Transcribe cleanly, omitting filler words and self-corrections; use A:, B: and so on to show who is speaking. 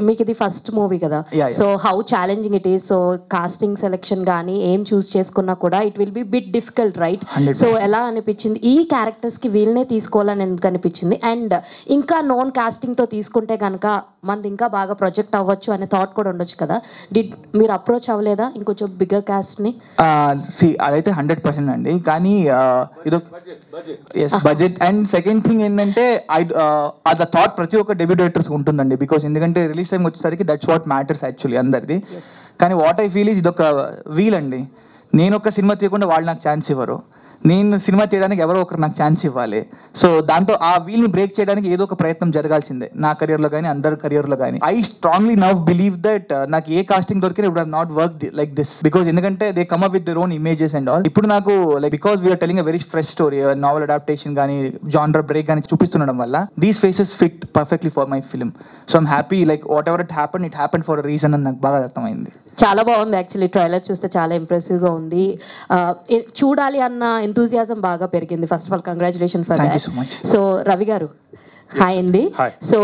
A: మీకు ఇది first movie కదా, so how challenging it is. So casting selection కానీ ఏం చూస్ చేసుకున్నా కూడా it will be bit difficult, right? So ఎలా అనిపించింది ఈ క్యారెక్టర్స్కి వీళ్ళనే తీసుకోవాలని ఎందుకు అనిపించింది? అండ్ ఇంకా నోన్ కాస్టింగ్తో తీసుకుంటే కనుక మనది ఇంకా బాగా ప్రొజెక్ట్ అవ్వచ్చు అనే థాట్ కూడా ఉండొచ్చు కదా. మీరు అప్రోచ్ అవ్వలేదా ఇంకొంచెం బిగ్గర్ కాస్ట్ని?
B: అదైతే 100% అండి. కానీ ఇది బడ్జెట్ అండ్ సెకండ్ థింగ్ ఏంటంటే అది థాట్ ప్రతి ఒక్క డెబ్యూ డైరెక్టర్స్ ఉంటుందండి. బికాస్ ఎందుకంటే రిలీజ్ టైం వచ్చేసరికి దట్స్ వాట్ మ్యాటర్స్ యాక్చువల్లీ అందరిది. కానీ వాట్ ఐ ఫీల్ ఇది ఒక వీల్ అండి. నేను ఒక సినిమా తీయకుండా వాళ్ళు నాకు ఛాన్స్ ఇవ్వరు, నేను సినిమా తీయడానికి ఎవరో ఒకరు నాకు ఛాన్స్ ఇవ్వాలి. సో దాంతో ఆ వీల్ని బ్రేక్ చేయడానికి ఏదో ఒక ప్రయత్నం జరగాల్సిందే, నా కెరియర్లో కానీ అందరి కెరియర్లో కానీ. I strongly now believe that నాకు ఏ కాస్టింగ్ దొరికినా ఇప్పుడు not work like this. Because ఎందుకంటే they come up with their own images and all. ఇప్పుడు నాకు like because we are telling a very fresh story, novel adaptation కానీ జానర్ బ్రేక్ కానీ చూపిస్తుండడం వల్ల these faces fit perfectly for my film. So I'm happy like whatever it happen for a reason అని నాకు బాగా అర్థమైంది.
A: చాలా బాగుంది యాక్చువల్లీ, ట్రైలర్ చూస్తే చాలా ఇంప్రెసివ్గా ఉంది. చూడాలి అన్న ఎంతూజియాజం బాగా పెరిగింది. First of all congratulation for that. So Ravi గారు, హాయ్ అండి. సో